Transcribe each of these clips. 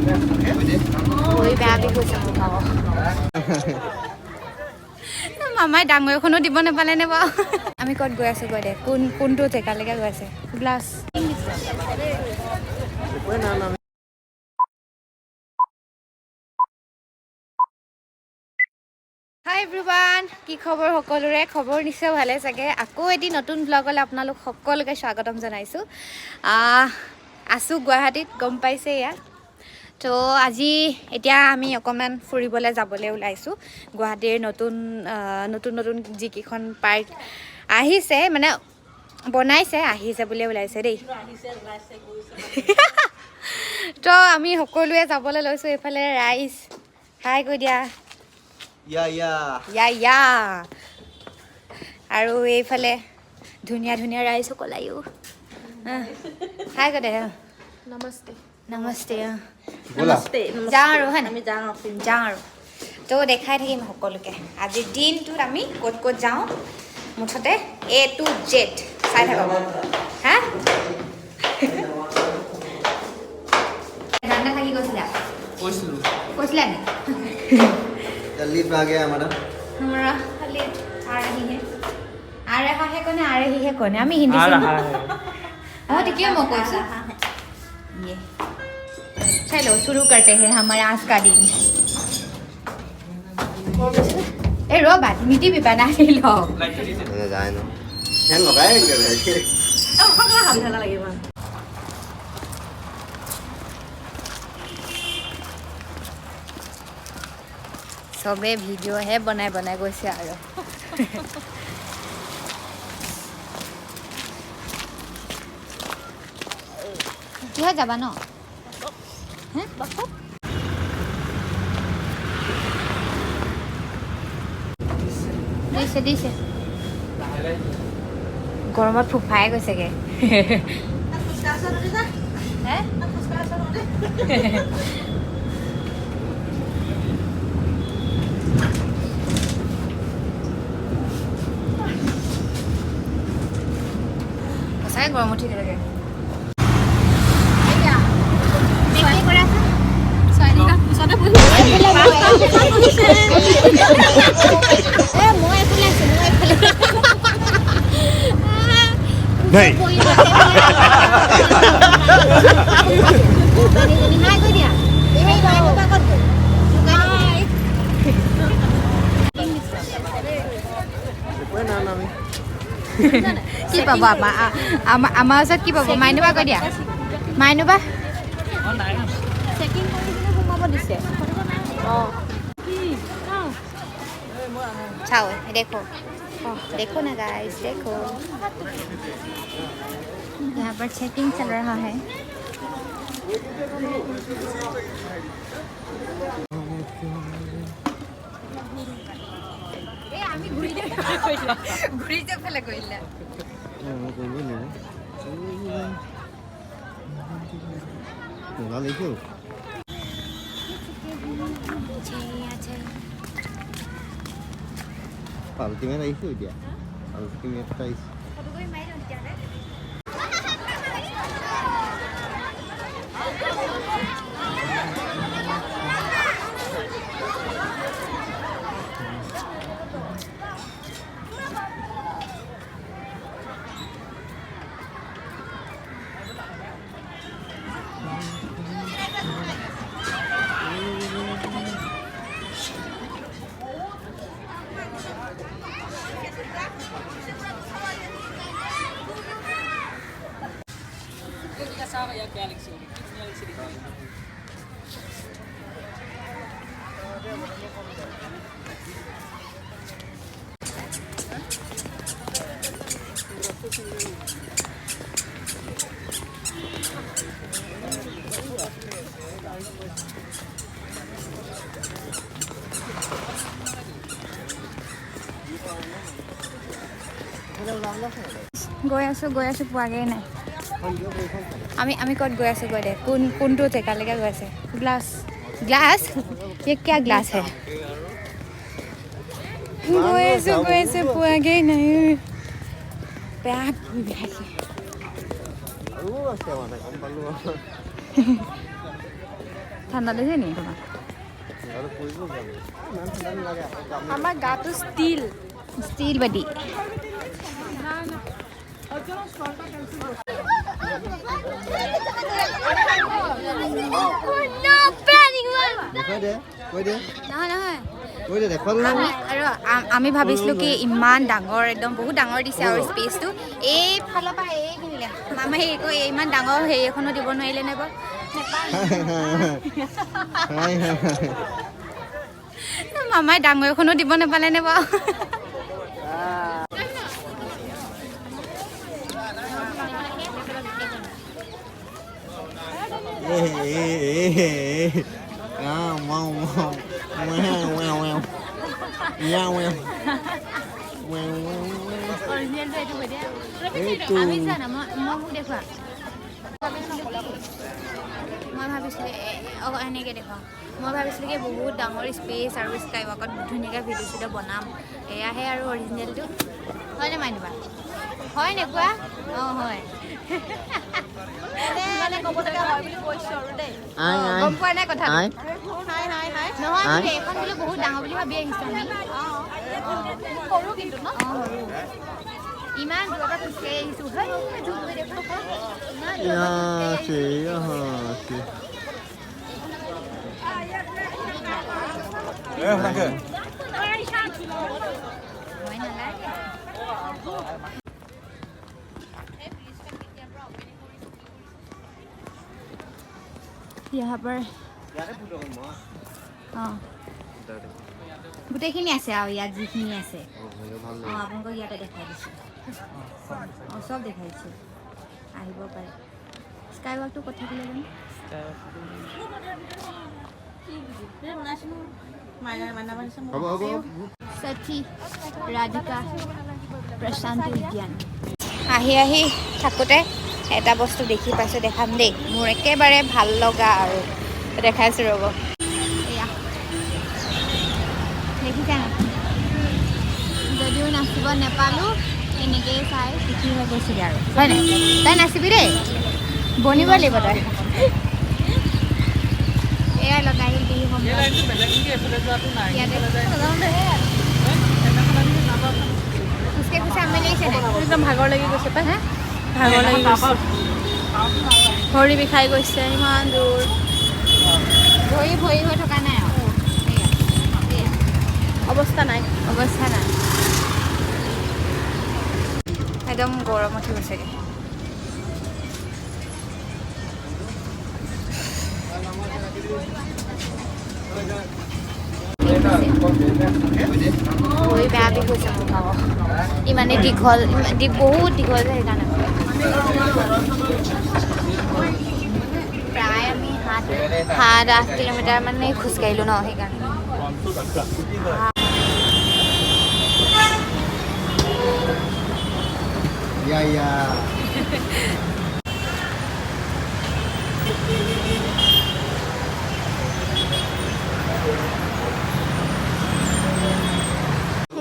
ভৰি বেয়া বি গৈছে মামাই ডাঙৰ এখনো দিব নাপালেনে বাৰু আমি ক'ত গৈ আছোঁ গৈ দে কোনটো জেগালৈকে গৈ আছে গ্লাছ হাই এভৰিৱান কি খবৰ সকলোৰে খবৰ নিশ্চয় ভালে চাগে আকৌ এটি নতুন ব্লগলৈ আপোনালোক সকলোকে স্বাগতম জনাইছোঁ আছোঁ গুৱাহাটীত গম পাইছে এয়া তো আজি এতিয়া আমি অকণমান ফুৰিবলৈ যাবলৈ ওলাইছোঁ গুৱাহাটীৰ নতুন যিকেইখন পাৰ্ক আহিছে মানে বনাইছে আহিছে বুলিয়ে ওলাইছে দেই তো আমি সকলোৱে যাবলৈ লৈছোঁ এইফালে ৰাইজ হাই কৈ দিয়া ইয়া আৰু এইফালে ধুনীয়া ধুনীয়া ৰাইজসকল আয়ো হাই কৈ দে নমস্তে যাওঁ আৰু হয় আমি যাওঁ আৰু তো দেখাই থাকিম সকলোকে আজিৰ দিনটোত আমি ক'ত ক'ত যাওঁ মুঠতে A to Z চাই থাকক হা ঠাণ্ডা থাকি গৈছিলা কৈছিলা নি लिफ्ट आ गया हमारा खाली आ रही है कोने आ रही है कोने আমি হিন্দি শুনো और देखिए मैं कोई सा ये चलो शुरू करते हैं हमारे आज का दिन ए रो बात मिट्टी भी बना ही लो मैंने जाए ना हैंग लगाए क्या ओ खगला हम चला लगे बा सबे ভিডিও হে বনাই গৈছে আৰু কিয় যাবা ন হে দিছে গৰমত ফুফাই গৈছেগে গৰম উঠি থাকে কি পাব আমাৰ ওচৰত কি পাব মাইনুবা কৈ দিয়া মাইনুবা চেকিং কৰি দিলে সোমাব দিছে চাও देखो ना गाइस देखो यहाँ पर चेकिंग चल रहा है ঘুরি যে ফেলে কইলা Paltingnya na isu dia. Paltingnya kita isu. গৈ আছো পোৱাগৈ নাই আমি ক'ত গৈ আছো গৈ দে কোনটো জেগালৈকে গৈ আছে গ্লাছ ये क्या ग्लास है गৈ আছো পোৱাগৈ নাই বেয়া বিষাইছে ঠাণ্ডা দিছে নি তোমাক আমাৰ গাটো ষ্টিল বাটি আমি ভাবিছিলো কি ইমান ডাঙৰ একদম বহুত ডাঙৰ দিছে আৰু স্পেচটো এইফালৰ পৰা এইখিনিলে মামাই ইমান ডাঙৰ হেৰি এখনো দিব নোৱাৰিলে নে বাৰু মামাই ডাঙৰ এখনো দিব নাপালে নে বাৰু মই ভাবিছিলোঁ কি বহুত ডাঙৰ স্পেচ আৰু স্কাই ৱাকত ধুনীয়াকৈ ভিডিঅ' চিডিঅ' বনাম এয়াহে আৰু অৰিজিনেলটো হয়নে মাইনুবা হয় নে কোৱা অঁ হয় গম পোৱা নাই কথা নহয় এইখন বোলো বহুত ডাঙৰ বুলি ভাবি আহিছোঁ আমি সৰু কিন্তু ন ইমান দূৰৰ পৰা খোজকাঢ়ি আহিছোঁ यहाँ पर গোটেইখিনি আছে আৰু ইয়াত যিখিনি আছে আপোনালোকক ইয়াতে দেখাই দিছোঁ চব দেখাই দিছোঁ আহিব পাৰে স্কাই ৱাকটো ক'ত থাকিলে জানো সতি ৰাধিকা প্ৰশান্তি উদ্যান আহি থাকোঁতে এটা বস্তু দেখি পাইছোঁ দেখাম দেই মোৰ একেবাৰে ভাল লগা আৰু দেখাইছোঁ ৰ'ব এয়া দেখিছে নাই যদিও নাচিব নাপালোঁ এনেকৈয়ে চাই শিকি হৈ গৈছিলে আৰু হয় নাই তাই নাচিবি দেই বনিব লাগিব তই এয়া লগাই দি খোজকাঢ়ি খোজকাঢ়ি আমনি লাগিছে একদম ভাগৰ লাগি গৈছে পাই ভাগৰ লাগি গৈছে ভৰি বিষাই গৈছে ইমান দূৰ ভৰি হৈ থকা নাই আৰু অৱস্থা নাই একদম গৰম উঠি গৈছেগৈ ভৰি বেয়া বিষ হৈছে মোৰ ভাগৰ ইমানেই দীঘল বহুত দীঘল যে সেইকাৰণে প্ৰায় আমি 7-8 কিলোমিটাৰ মানে খোজকাঢ়িলোঁ ন সেইকাৰণে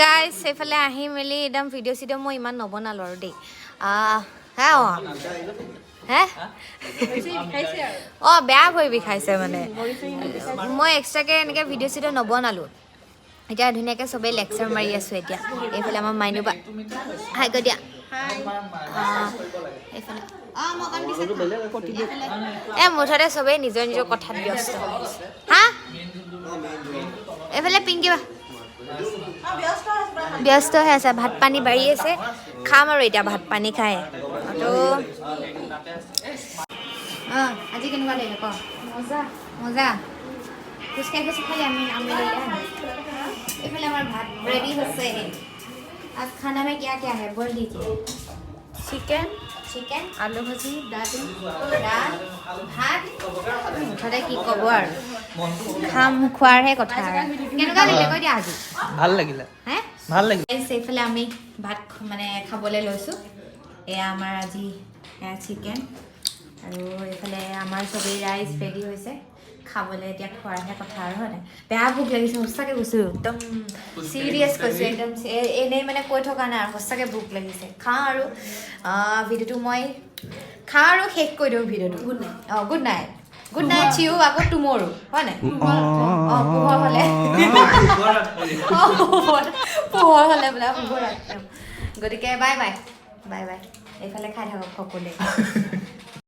গাইজ সেইফালে আহি মেলি একদম ভিডিঅ' চিডিঅ' মই ইমান নবনালোঁ আৰু দেই বেয়া ভৰি বিষাইছে মানে মই এক্সট্ৰাকৈ এনেকৈ ভিডিঅ' চিডিঅ' নবনালোঁ এতিয়া ধুনীয়াকৈ চবেই লেকচাৰ মাৰি আছোঁ এতিয়া এইফালে আমাৰ মাইনুবা হাই কৈ দিয়া এইফালে মুঠতে চবেই নিজৰ কথাত ব্যস্ত হা এইফালে পিংকিবা ব্যস্ত হৈ আছে ভাত পানী বাঢ়ি আছে খাম আৰু এতিয়া ভাত পানী খাই তো আজি কেনেকুৱা লাগিলে ক মজা খোজকাঢ়ি খালি আমি এইফালে আমাৰ ভাত ৰেডি হৈছে आज खाना में क्या क्या है बोल दीजिए चिकन आलू भाजी दाल भात मुठते की कब और खाम खुआरहे कथा केनेका লাগিলে কৈ দিয়া আজি ভাল লাগিলে সেইফালে আমি ভাত মানে খাবলৈ লৈছোঁ এয়া আমাৰ আজি চিকেন আৰু এইফালে আমাৰ চবেই ৰাইচ ৰেডি হৈছে খাবলৈ এতিয়া খোৱাৰহে কথা আৰু হয় নাই বেয়া ভোক লাগিছে সঁচাকৈ কৈছোঁ একদম চিৰিয়াছ কৈছোঁ একদম এনেই মানে কৈ থকা নাই আৰু সঁচাকৈ ভোক লাগিছে খাওঁ আৰু ভিডিঅ'টো মই খাওঁ আৰু শেষ কৰি দিওঁ ভিডিঅ'টো গুড নাইট গুড নাইট চিউ আকৌ টুমৰো হয় নাই পোহৰ হ'লে পোহৰ হ'লে বোলে শুভৰাত্ৰি গতিকে বাই বাই বাই বাই এইফালে খাই থাকক সকলোৱে